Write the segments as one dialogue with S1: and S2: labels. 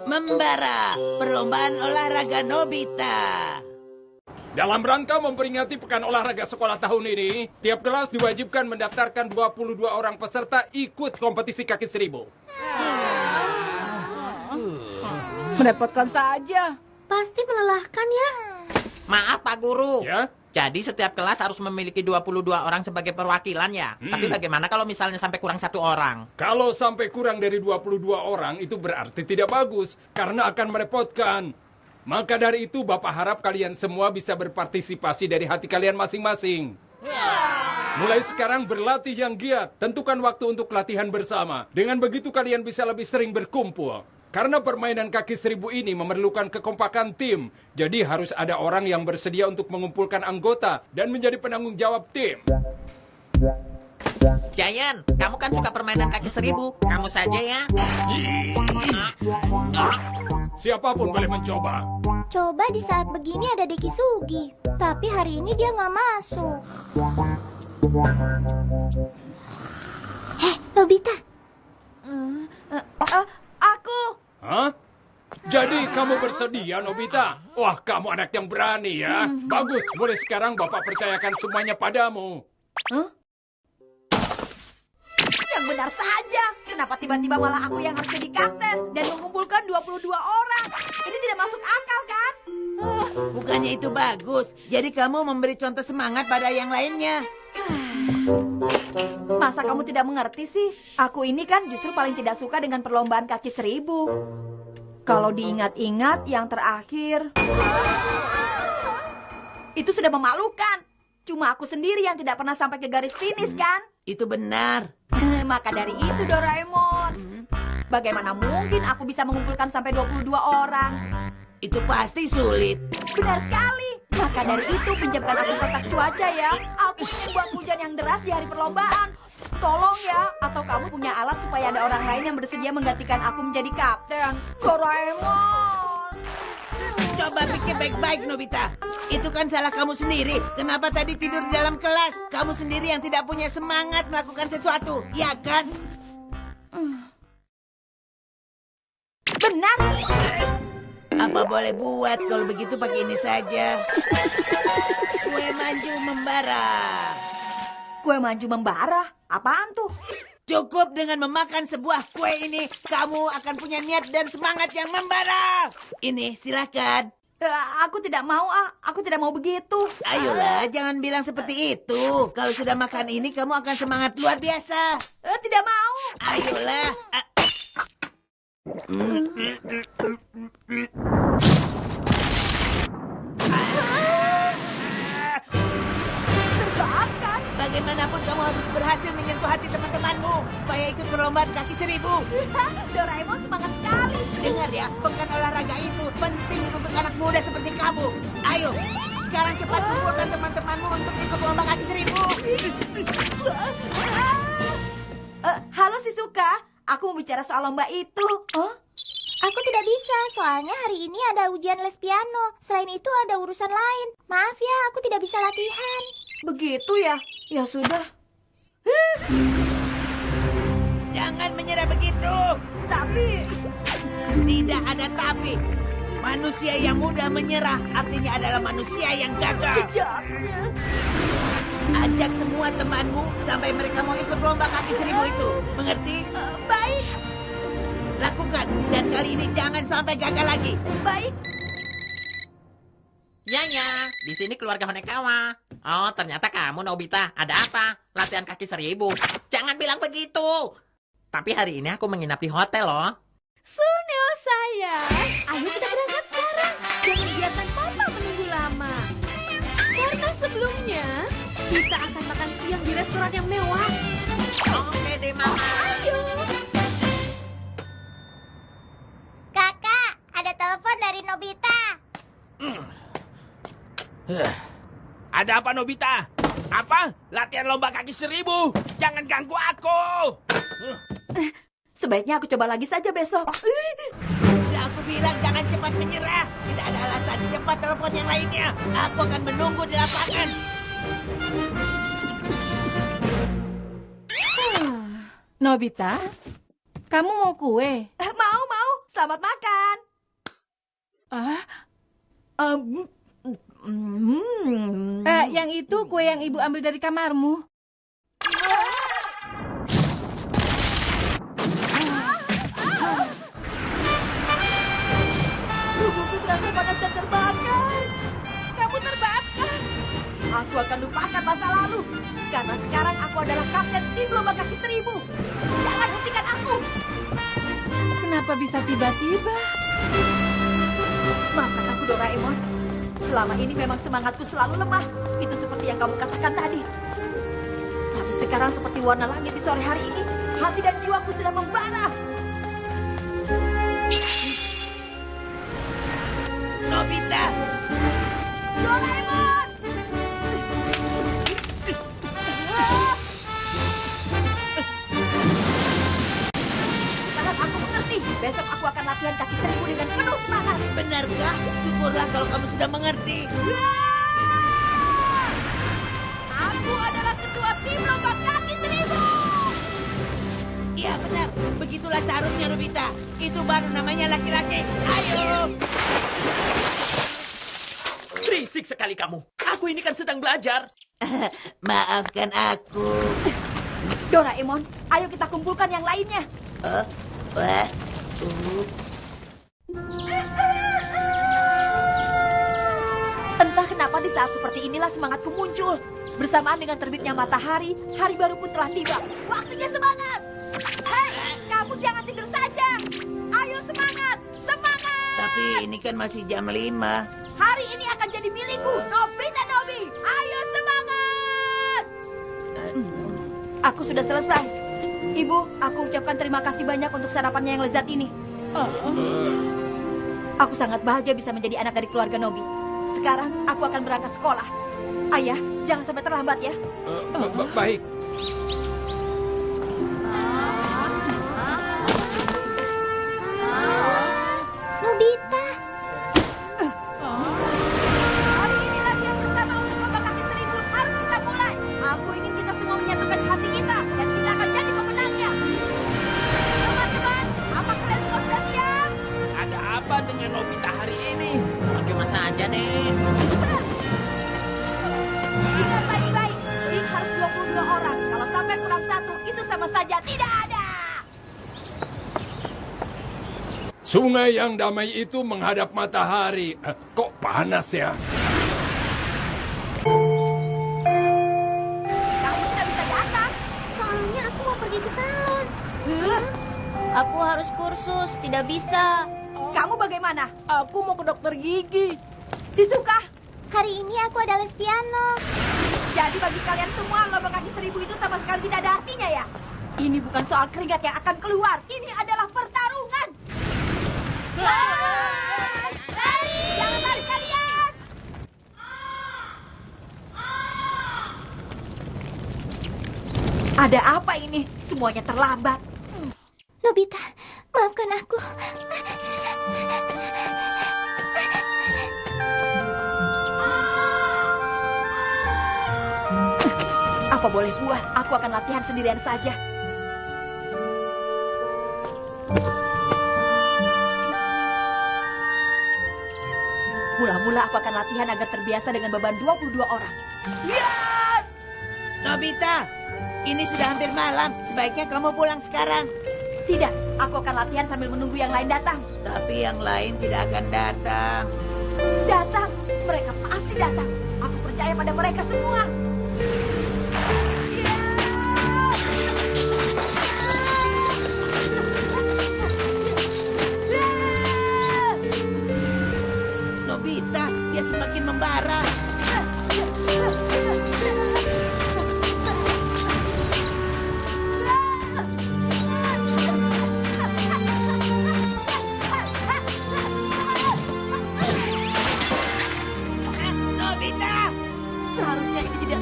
S1: Membara, perlombaan olahraga Nobita.
S2: Dalam rangka memperingati Pekan Olahraga Sekolah tahun ini, tiap kelas diwajibkan mendaftarkan 22 orang peserta ikut kompetisi kaki seribu.
S3: Merepotkan saja.
S4: Pasti melelahkan ya.
S5: Maaf Pak Guru.
S2: Ya?
S5: Jadi setiap kelas harus memiliki 22 orang sebagai perwakilan ya. Tapi bagaimana kalau misalnya sampai kurang 1 orang?
S2: Kalau sampai kurang dari 22 orang, itu berarti tidak bagus, karena akan merepotkan. Maka dari itu, Bapak harap kalian semua bisa berpartisipasi dari hati kalian masing-masing. Mulai sekarang berlatih yang giat. Tentukan waktu untuk latihan bersama. Dengan begitu kalian bisa lebih sering berkumpul. Karena permainan kaki seribu ini memerlukan kekompakan tim. Jadi harus ada orang yang bersedia untuk mengumpulkan anggota dan menjadi penanggung jawab tim.
S5: Giant, kamu kan suka permainan kaki seribu. Kamu saja ya.
S2: Siapapun boleh mencoba.
S4: Coba di saat begini ada Deki Sugi. Tapi hari ini dia nggak masuk. Nobita.
S3: Aku.
S2: Hah? Jadi kamu bersedia, Nobita? Wah, kamu anak yang berani ya. Bagus, mulai sekarang Bapak percayakan semuanya padamu.
S3: Yang benar saja. Kenapa tiba-tiba malah aku yang harus jadi kapten dan mengumpulkan 22 orang? Ini tidak masuk akal kan?
S1: Bukannya itu bagus. Jadi kamu memberi contoh semangat pada yang lainnya.
S3: Masa kamu tidak mengerti sih? Aku ini kan justru paling tidak suka dengan perlombaan kaki seribu. Kalau diingat-ingat yang terakhir, itu sudah memalukan. Cuma aku sendiri yang tidak pernah sampai ke garis finish kan?
S1: Itu benar.
S3: Maka dari itu Doraemon, bagaimana mungkin aku bisa mengumpulkan sampai 22 orang?
S1: Itu pasti sulit.
S3: Benar sekali. Maka dari itu pinjamkan aku kotak cuaca ya. Aku ingin buat hujan yang deras di hari perlombaan. Tolong ya, atau kamu punya alat supaya ada orang lain yang bersedia menggantikan aku menjadi kapten. Doraemon.
S1: Coba pikir baik-baik, Nobita. Itu kan salah kamu sendiri. Kenapa tadi tidur di dalam kelas? Kamu sendiri yang tidak punya semangat melakukan sesuatu, ya kan?
S3: Benar.
S1: Apa boleh buat kalau begitu pakai ini saja. Kue manju membara.
S3: Kue manju membara? Apaan tuh?
S1: Cukup dengan memakan sebuah kue ini, kamu akan punya niat dan semangat yang membara. Ini, silakan.
S3: Aku tidak mau, Aku tidak mau begitu.
S1: Ayolah, jangan bilang seperti itu. Kalau sudah makan ini, kamu akan semangat luar biasa.
S3: Tidak mau.
S1: Ayolah.
S3: Terbakar.
S1: Bagaimanapun kamu harus berhasil menyentuh hati teman-temanmu supaya ikut perlombaan kaki seribu.
S3: Doraemon semangat sekali.
S1: Dengar ya, pekan olahraga itu penting untuk anak muda seperti kamu. Ayo, sekarang cepat kumpulkan teman-temanmu untuk ikut lomba kaki seribu.
S3: Halo Shizuka, aku mau bicara soal lomba itu.
S4: Aku tidak bisa, soalnya hari ini ada ujian les piano. Selain itu ada urusan lain. Maaf ya, aku tidak bisa latihan.
S3: Begitu ya? Ya sudah.
S1: Jangan menyerah begitu.
S3: Tapi...
S1: Tidak ada tapi. Manusia yang mudah menyerah artinya adalah manusia yang gagal.
S3: Jahatnya.
S1: Ajak semua temanmu sampai mereka mau ikut lomba kaki seribu itu. Mengerti?
S3: Baik.
S1: Lakukan. Dan kali ini jangan sampai gagal lagi.
S3: Baik.
S5: Ya, di sini keluarga Honekawa. Oh, ternyata kamu Nobita. Ada apa? Latihan kaki seribu. Jangan bilang begitu. Tapi hari ini aku menginap di hotel loh.
S4: Suneo sayang, ayo kita berangkat sekarang. Jangan biarkan papa menunggu lama. Karena sebelumnya, kita akan makan siang di restoran yang mewah.
S5: Oke deh, Mama.
S4: Ayo. Kakak, ada telepon dari Nobita.
S6: Ada apa, Nobita? Apa? Latihan lomba kaki seribu. Jangan ganggu aku.
S3: Sebaiknya aku coba lagi saja besok.
S1: Sudah aku bilang jangan cepat menyerah. Tidak ada alasan. Cepat telepon yang lainnya. Aku akan menunggu di lapangan.
S3: Nobita,
S4: Kamu mau kue?
S3: Mau. Selamat makan.
S4: Yang itu kue yang ibu ambil dari kamarmu.
S3: Tubuhku terasa panas dan terbakar.
S4: Kamu terbakar.
S3: Aku akan lupakan masa lalu. Karena sekarang aku adalah kapten tim lomba kaki 1000. Jangan hentikan aku.
S4: Kenapa bisa tiba-tiba?
S3: Maafkan aku, Doraemon. Selama ini memang semangatku selalu lemah. Itu seperti yang kamu katakan tadi. Tapi sekarang seperti warna langit di sore hari ini, hati dan jiwaku sudah membara.
S1: Nobita!
S3: Doraemon! Sekarang aku mengerti. Besok aku akan latihan kaki 1000 dengan penuh semangat.
S1: Benarkah? Syukurlah kalau kamu sudah mengerti.
S3: Aku adalah ketua tim lomba kaki 1000.
S1: Iya benar, begitulah seharusnya Nobita. Itu baru namanya laki-laki. Ayo!
S6: Berisik sekali kamu. Aku ini kan sedang belajar.
S1: Maafkan aku.
S3: Doraemon, ayo kita kumpulkan yang lainnya. Entah kenapa di saat seperti inilah semangatku muncul. Bersamaan dengan terbitnya matahari, hari baru pun telah tiba. Waktunya semangat. Hei, kamu jangan tidur saja. Ayo semangat, semangat.
S1: Tapi ini kan masih jam 5.
S3: Hari ini akan jadi milikku, Nobita Nobi. Ayo semangat. Aku sudah selesai. Ibu, aku ucapkan terima kasih banyak untuk sarapannya yang lezat ini. Aku sangat bahagia bisa menjadi anak dari keluarga Nobi. Sekarang aku akan berangkat sekolah. Ayah, jangan sampai terlambat ya.
S2: Baik.
S4: Nobita.
S3: Hari ini latihan bersama untuk lomba kaki 1000 harus kita mulai. Aku ingin kita semua menyatukan hati kita dan kita akan jadi pemenangnya. Teman-teman, apa kalian semua sudah siap?
S6: Ada apa dengan Nobita hari ini?
S5: Cuma saja nih.
S3: Dengar baik-baik, tim harus 22 orang. Kalau sampai kurang satu, itu sama saja tidak ada.
S2: Sungai yang damai itu menghadap matahari. Kok panas ya?
S3: Kamu tidak bisa datang.
S4: Soalnya aku mau pergi ke salon. Aku harus kursus, tidak bisa.
S3: Kamu bagaimana?
S4: Aku mau ke dokter gigi.
S3: Shizuka,
S4: Hari ini aku ada les piano.
S3: jadi bagi kalian semua lomba kaki 1000 itu sama sekali tidak ada artinya ya? Ini bukan soal keringat yang akan keluar. Ini adalah pertarungan. Lari! Jangan lari kalian! Ada apa ini? Semuanya terlambat.
S4: Nobita, maafkan aku.
S3: Apa boleh buat, aku akan latihan sendirian saja. Mula-mula aku akan latihan agar terbiasa dengan beban 22 orang. Lihat!
S1: Nobita, ini sudah hampir malam. Sebaiknya kamu pulang sekarang.
S3: Tidak, aku akan latihan sambil menunggu yang lain datang.
S1: Tapi yang lain tidak akan datang.
S3: Datang, mereka pasti datang. Aku percaya pada mereka semua.
S1: Nobita, dia semakin membara.
S3: Seharusnya ini jadi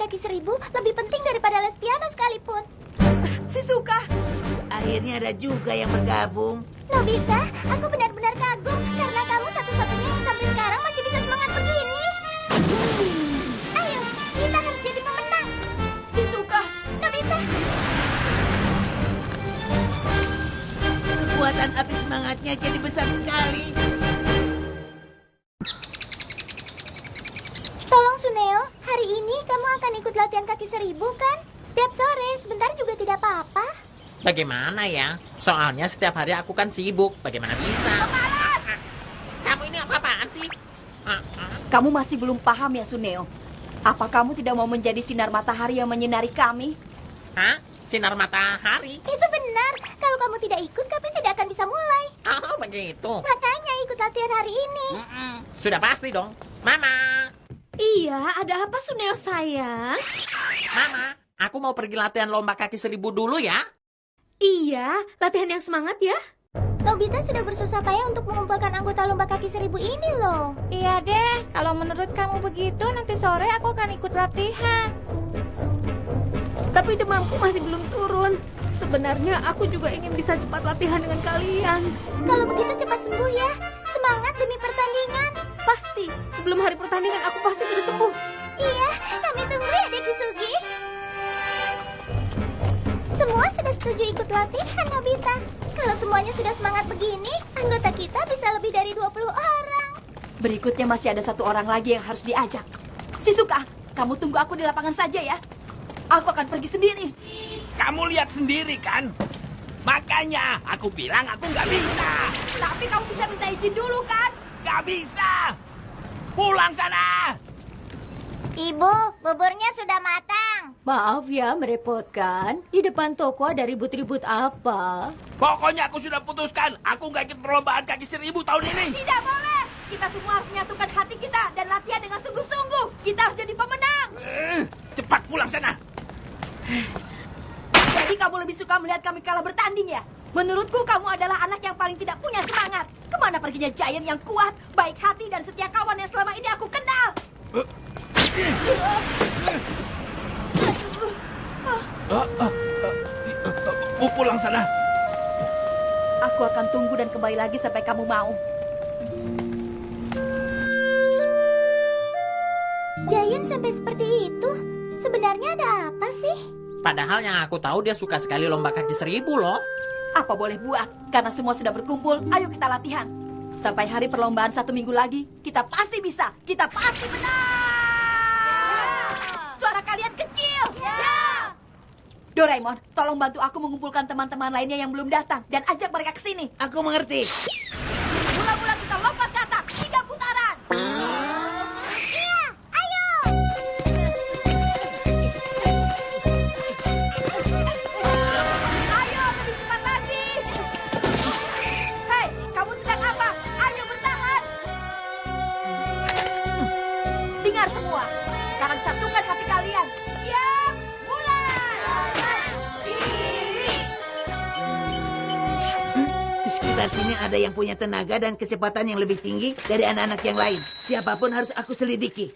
S7: kaki 1000 lebih penting daripada les piano sekalipun.
S3: Shizuka,
S1: Akhirnya ada juga yang bergabung.
S7: Nobita, aku benar-benar kagum karena kamu satu-satunya yang sampai sekarang masih bisa semangat begini. Ayo, kita harus jadi pemenang.
S3: Shizuka.
S7: Nobita,
S1: Kekuatan api semangatnya jadi besar sekali.
S7: tolong Suneo, hari ini kamu akan ikut latihan kaki 1000 kan? Setiap sore, sebentar juga tidak apa-apa.
S5: Bagaimana ya? Soalnya setiap hari aku kan sibuk. Bagaimana bisa? Kamu ini apa-apaan sih?
S3: Kamu masih belum paham ya, Suneo? Apa kamu tidak mau menjadi sinar matahari yang menyinari kami?
S5: Hah? Sinar matahari?
S7: Itu benar. Kalau kamu tidak ikut, kami tidak akan bisa mulai.
S5: Oh, begitu.
S7: Makanya ikut latihan hari ini.
S5: Sudah pasti dong. Mama!
S4: Iya, ada apa Suneo sayang?
S5: Mama, aku mau pergi latihan lomba kaki 1000 dulu ya.
S4: Iya, latihan yang semangat ya.
S7: Nobita sudah bersusah payah untuk mengumpulkan anggota lomba kaki 1000 ini loh. Iya deh, kalau menurut kamu begitu, nanti sore aku akan ikut latihan.
S4: Tapi demamku masih belum turun. Sebenarnya aku juga ingin bisa cepat latihan dengan kalian.
S7: Kalau begitu cepat sembuh ya. Semangat demi pertandingan.
S4: Pasti, sebelum hari pertandingan aku pasti sudah sembuh.
S7: Iya, kami tunggu ya Dek Kisugi. Semua sudah setuju ikut latihan, Nobita. Kalau semuanya sudah semangat begini, anggota kita bisa lebih dari 20 orang.
S3: Berikutnya masih ada satu orang lagi yang harus diajak. Shizuka, kamu tunggu aku di lapangan saja ya. Aku akan pergi sendiri.
S6: Kamu lihat sendiri kan? Makanya aku bilang aku nggak bisa.
S3: Tapi kamu bisa minta izin dulu kan?
S6: Nggak bisa. Pulang sana.
S7: Ibu, buburnya sudah matang.
S4: Maaf ya merepotkan. Di depan toko ada ribut-ribut apa?
S6: Pokoknya aku sudah putuskan. Aku nggak ikut perlombaan kaki 1000 tahun ini.
S3: Tidak boleh. Kita semua harus menyatukan hati kita dan latihan dengan sungguh-sungguh. Kita harus jadi pemenang.
S6: Cepat pulang sana.
S3: Jadi kamu lebih suka melihat kami kalah bertanding ya? Menurutku kamu adalah anak yang paling tidak punya semangat. Kemana perginya Giant yang kuat, baik hati dan setia kawan yang selama ini aku kenal?
S6: Pulang sana.
S3: Aku akan tunggu dan kembali lagi sampai kamu mau.
S7: Giant sampai seperti itu. Sebenarnya ada apa sih?
S5: Padahal yang aku tahu dia suka sekali lomba kaki 1000 loh.
S3: Apa boleh buat? Karena semua sudah berkumpul, ayo kita latihan. Sampai hari perlombaan 1 minggu lagi, kita pasti bisa. Kita pasti menang. Suara kalian kecil. Doraemon, tolong bantu aku mengumpulkan teman-teman lainnya yang belum datang dan ajak mereka ke sini.
S1: Aku mengerti.
S3: Mula-mula kita lompat ke atas, 3 putaran.
S7: Iya, ayo.
S3: Ayo, lebih cepat lagi. Hei, kamu sedang apa? Ayo bertahan. Dengar semua. Sekarang satukan hati kalian. Siap, mulai.
S1: Di sekitar sini ada yang punya tenaga dan kecepatan yang lebih tinggi dari anak-anak yang lain. Siapapun harus aku selidiki.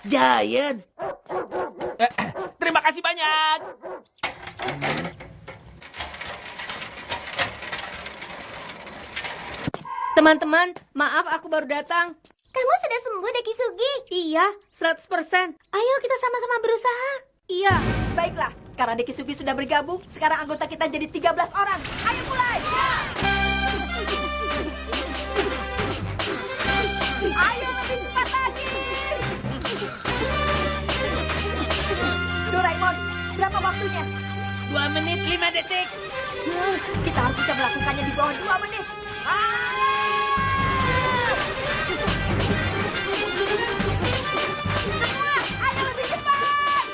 S1: Giant.
S6: Terima kasih banyak.
S4: Teman-teman, maaf aku baru datang.
S7: Kamu sudah sembuh, Dek Kisugi.
S4: Iya, 100%. Ayo kita sama-sama berusaha.
S3: Iya, baiklah. Karena Dekisugi sudah bergabung, sekarang anggota kita jadi 13 orang. Ayo mulai. Ayo lebih cepat lagi. Doraemon, berapa waktunya?
S1: 2 menit 5 detik.
S3: Kita harus bisa melakukannya di bawah 2 menit. Semua, ayo lebih cepat.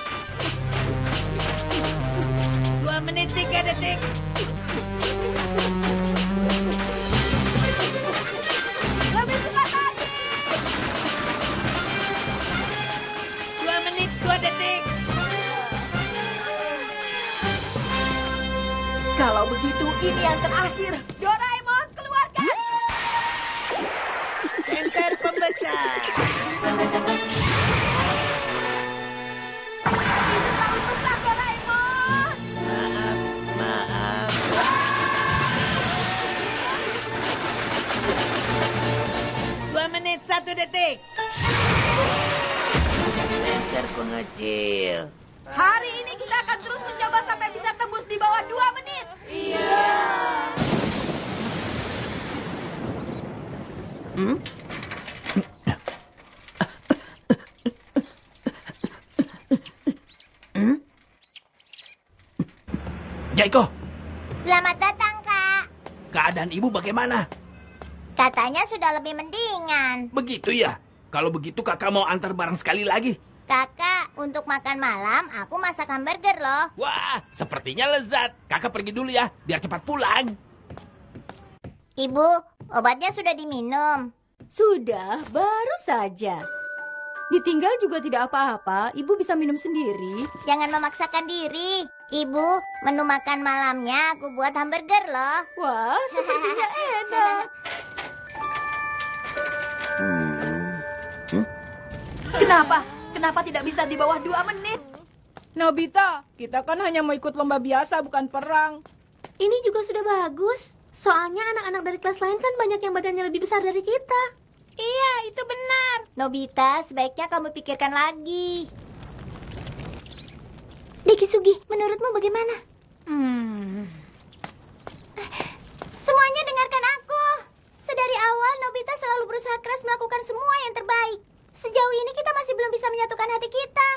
S1: 2 menit 3 detik.
S3: Lebih cepat lagi.
S1: 2 menit 2 detik.
S3: Kalau begitu, ini yang terakhir. Doraemon, keluarkan.
S1: Enter pembesar. 1 detik. Dasar pengecil.
S3: Hari ini kita akan terus mencoba sampai bisa tembus di bawah 2 menit.
S6: Jaiko,
S7: Selamat datang, Kak.
S6: keadaan ibu bagaimana?
S7: Katanya sudah lebih mendingan.
S6: Begitu ya? Kalau begitu kakak mau antar barang sekali lagi.
S7: Kakak, untuk makan malam aku masak hamburger loh.
S6: Wah, sepertinya lezat. Kakak pergi dulu ya, biar cepat pulang.
S7: Ibu, obatnya sudah diminum.
S4: Sudah, baru saja. Ditinggal juga tidak apa-apa, ibu bisa minum sendiri.
S7: Jangan memaksakan diri. Ibu, menu makan malamnya aku buat hamburger loh.
S4: Wah, sepertinya enak.
S3: Kenapa? Kenapa tidak bisa di bawah 2 menit?
S8: Nobita, kita kan hanya mau ikut lomba biasa, bukan perang.
S4: Ini juga sudah bagus. Soalnya anak-anak dari kelas lain kan banyak yang badannya lebih besar dari kita.
S7: Iya, itu benar. Nobita, sebaiknya kamu pikirkan lagi. Dekisugi, menurutmu bagaimana? Semuanya dengarkan aku. Sedari awal, Nobita selalu berusaha keras melakukan semua yang terbaik. Sejauh ini kita masih belum bisa menyatukan hati kita.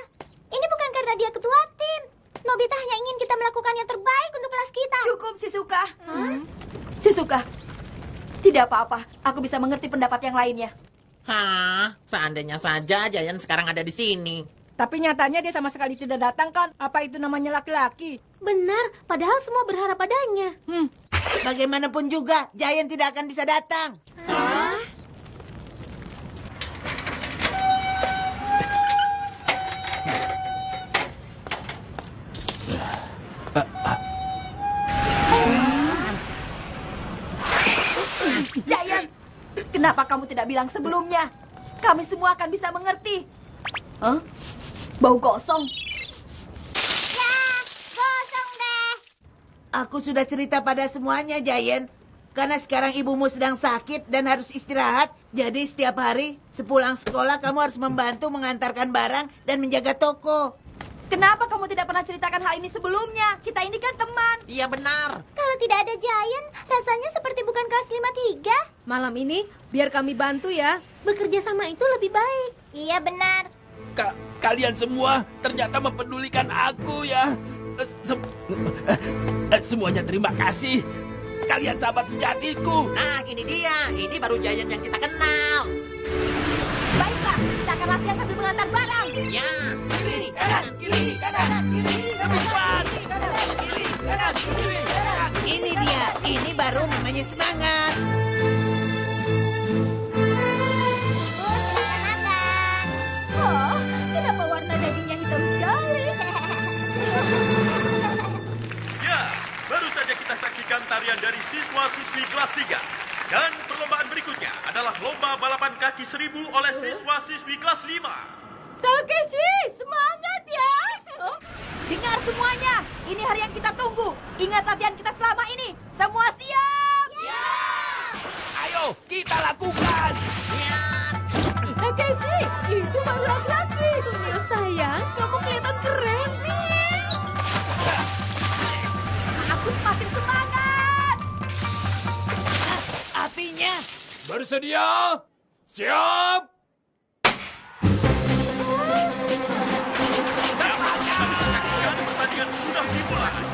S7: Ini bukan karena dia ketua tim. Nobita hanya ingin kita melakukan yang terbaik untuk kelas kita.
S3: Cukup, Shizuka. Shizuka, tidak apa-apa. Aku bisa mengerti pendapat yang lainnya.
S5: Hah, seandainya saja Giant sekarang ada di sini.
S8: Tapi nyatanya dia sama sekali tidak datang kan? Apa itu namanya laki-laki?
S4: Benar, padahal semua berharap padanya.
S1: Bagaimanapun juga, Giant tidak akan bisa datang.
S3: Giant, kenapa kamu tidak bilang sebelumnya? Kami semua akan bisa mengerti. Hah? Bau gosong.
S7: Ya, gosong deh.
S1: Aku sudah cerita pada semuanya, Giant. Karena sekarang ibumu sedang sakit dan harus istirahat. Jadi setiap hari sepulang sekolah kamu harus membantu mengantarkan barang dan menjaga toko.
S3: Kenapa kamu tidak pernah ceritakan hal ini sebelumnya? Kita ini kan teman.
S5: Iya benar.
S7: Kalau tidak ada Giant, rasanya seperti bukan kelas 5-3.
S4: Malam ini, biar kami bantu ya. Bekerja sama itu lebih baik.
S7: Iya benar.
S6: Kalian semua ternyata mempedulikan aku ya. Semuanya terima kasih. Kalian sahabat sejatiku.
S5: Nah, ini dia. Ini baru Giant yang kita kenal.
S3: Baiklah, kita akan latihan sambil mengantar barang.
S5: Ya, kiri, kanan, kiri, kanan, kiri,
S6: Cepat. Kiri, kanan, kiri, kanan.
S1: Ini dia, ini baru namanya semangat.
S7: Ibu, silakan makan.
S4: Oh, kenapa warna dagingnya hitam sekali?
S9: Ya, baru saja kita saksikan tarian dari siswa-siswi kelas 3. Dan perlombaan berikutnya adalah lomba balapan kaki 1000 oleh siswa-siswi kelas 5.
S4: Takeshi, semangat ya!
S3: Dengar semuanya, ini hari yang kita tunggu. Ingat latihan kita selama ini. Semua siap?
S6: Ayo, kita lakukan.
S4: Takeshi, itu baru laki-laki. Tumio sayang, kamu kelihatan keren nih.
S3: Aku semakin semangat.
S1: Apinya.
S2: Bersedia? Siap?
S9: Pertandingan sudah dimulai.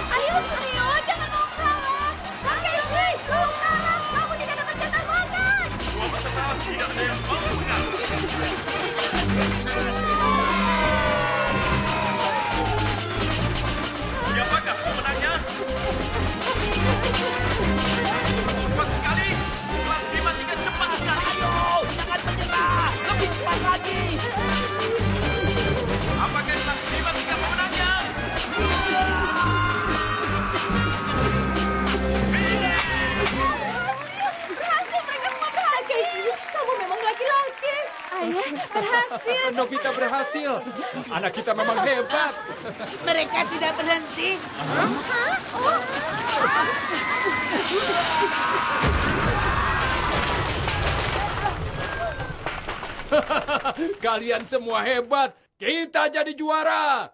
S4: Ayo Tumio, jangan mau kalah. Takeshi, kamu kalah. Kamu tidak dapat jatah makan.
S9: Semua peserta tidak ada yang mau mengaku.
S2: Nobita berhasil. Anak kita memang hebat.
S1: Mereka tidak berhenti.
S2: Kalian semua hebat. Kita jadi juara.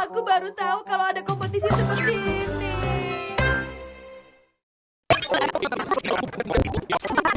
S3: Aku baru tahu kalau ada kompetisi seperti ini.